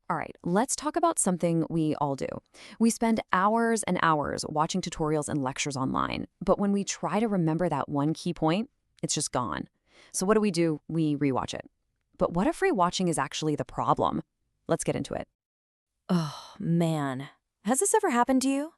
All right, let's talk about something we all do. We spend hours and hours watching tutorials and lectures online, but when we try to remember that one key point, it's just gone. So what do? We rewatch it. But what if rewatching is actually the problem? Let's get into it. Oh, man. Has this ever happened to you?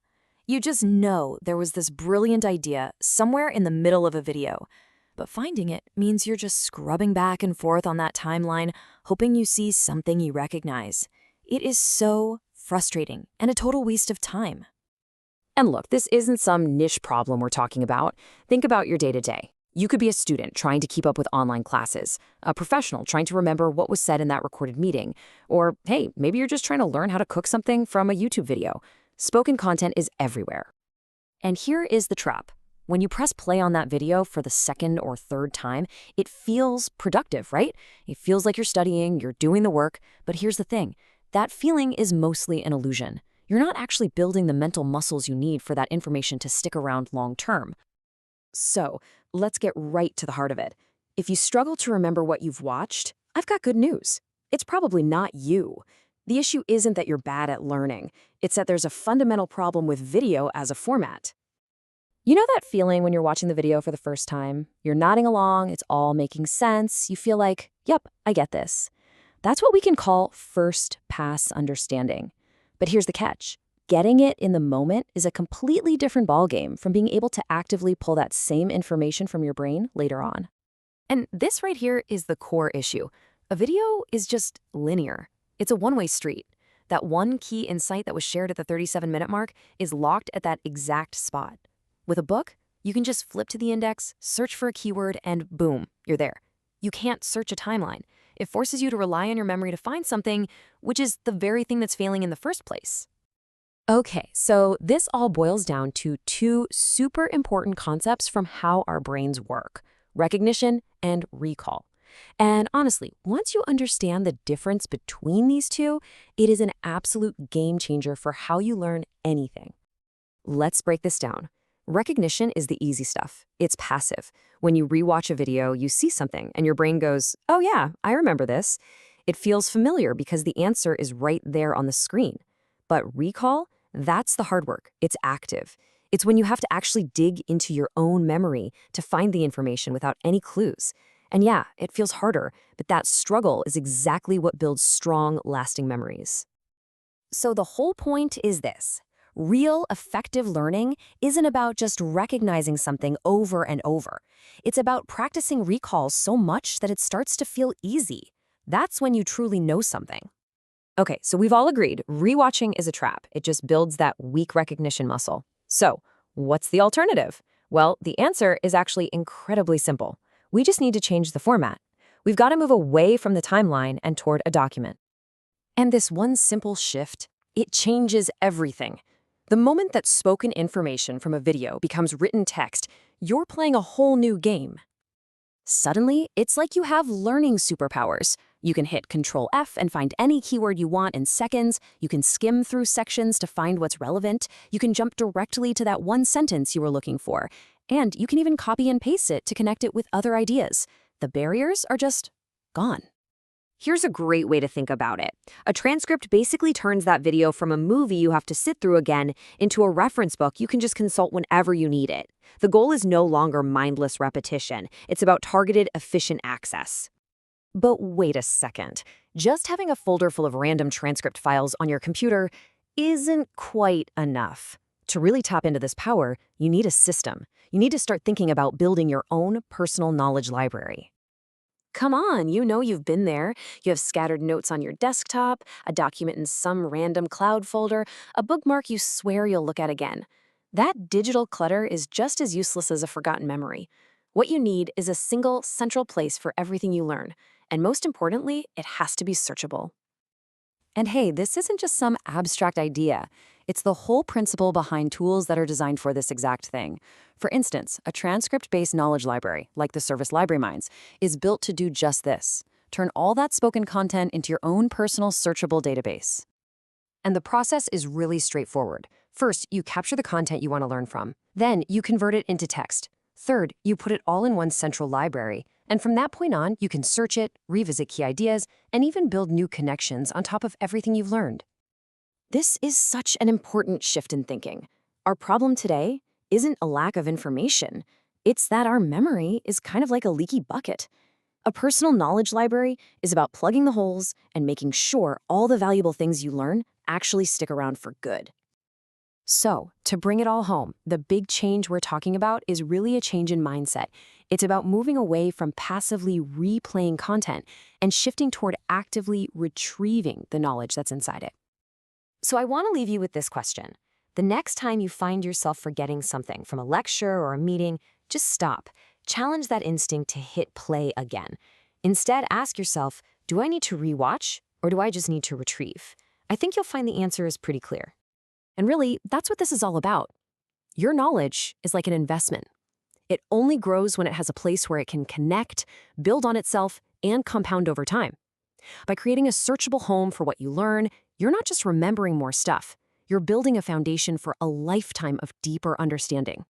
You just know there was this brilliant idea somewhere in the middle of a video, but finding it means you're just scrubbing back and forth on that timeline, hoping you see something you recognize. It is so frustrating and a total waste of time. And look, this isn't some niche problem we're talking about. Think about your day-to-day. You could be a student trying to keep up with online classes, a professional trying to remember what was said in that recorded meeting, or hey, maybe you're just trying to learn how to cook something from a YouTube video. Spoken content is everywhere. And here is the trap. When you press play on that video for the second or third time, it feels productive, right? It feels like you're studying, you're doing the work, but here's the thing. That feeling is mostly an illusion. You're not actually building the mental muscles you need for that information to stick around long term. So, let's get right to the heart of it. If you struggle to remember what you've watched, I've got good news. It's probably not you. The issue isn't that you're bad at learning. It's that there's a fundamental problem with video as a format. You know that feeling when you're watching the video for the first time? You're nodding along, it's all making sense. You feel like, yep, I get this. That's what we can call first pass understanding. But here's the catch. Getting it in the moment is a completely different ballgame from being able to actively pull that same information from your brain later on. And this right here is the core issue. A video is just linear. It's a one-way street. That one key insight that was shared at the 37-minute mark is locked at that exact spot. With a book, you can just flip to the index, search for a keyword, and boom, you're there. You can't search a timeline. It forces you to rely on your memory to find something, which is the very thing that's failing in the first place. Okay, so this all boils down to two super important concepts from how our brains work: recognition and recall. And honestly, once you understand the difference between these two, it is an absolute game changer for how you learn anything. Let's break this down. Recognition is the easy stuff. It's passive. When you rewatch a video, you see something and your brain goes, oh yeah, I remember this. It feels familiar because the answer is right there on the screen. But recall? That's the hard work. It's active. It's when you have to actually dig into your own memory to find the information without any clues. And yeah, it feels harder, but that struggle is exactly what builds strong, lasting memories. So the whole point is this. Real, effective learning isn't about just recognizing something over and over. It's about practicing recall so much that it starts to feel easy. That's when you truly know something. Okay, so we've all agreed, rewatching is a trap. It just builds that weak recognition muscle. So, what's the alternative? Well, the answer is actually incredibly simple. We just need to change the format. We've got to move away from the timeline and toward a document. And this one simple shift, it changes everything. The moment that spoken information from a video becomes written text, you're playing a whole new game. Suddenly, it's like you have learning superpowers. You can hit Control F and find any keyword you want in seconds. You can skim through sections to find what's relevant. You can jump directly to that one sentence you were looking for. And you can even copy and paste it to connect it with other ideas. The barriers are just gone. Here's a great way to think about it. A transcript basically turns that video from a movie you have to sit through again into a reference book you can just consult whenever you need it. The goal is no longer mindless repetition. It's about targeted, efficient access. But wait a second. Just having a folder full of random transcript files on your computer isn't quite enough. To really tap into this power, you need a system. You need to start thinking about building your own personal knowledge library. Come on, you know you've been there. You have scattered notes on your desktop, a document in some random cloud folder, a bookmark you swear you'll look at again. That digital clutter is just as useless as a forgotten memory. What you need is a single, central place for everything you learn. And most importantly, it has to be searchable. And hey, this isn't just some abstract idea. It's the whole principle behind tools that are designed for this exact thing. For instance, a transcript-based knowledge library, like the service Libraryminds, is built to do just this. Turn all that spoken content into your own personal searchable database. And the process is really straightforward. First, you capture the content you want to learn from. Then, you convert it into text. Third, you put it all in one central library. And from that point on, you can search it, revisit key ideas, and even build new connections on top of everything you've learned. This is such an important shift in thinking. Our problem today isn't a lack of information. It's that our memory is kind of like a leaky bucket. A personal knowledge library is about plugging the holes and making sure all the valuable things you learn actually stick around for good. So, to bring it all home, the big change we're talking about is really a change in mindset. It's about moving away from passively replaying content and shifting toward actively retrieving the knowledge that's inside it. So I want to leave you with this question. The next time you find yourself forgetting something from a lecture or a meeting, just stop. Challenge that instinct to hit play again. Instead, ask yourself, do I need to rewatch or do I just need to retrieve? I think you'll find the answer is pretty clear. And really, that's what this is all about. Your knowledge is like an investment. It only grows when it has a place where it can connect, build on itself, and compound over time. By creating a searchable home for what you learn, you're not just remembering more stuff. You're building a foundation for a lifetime of deeper understanding.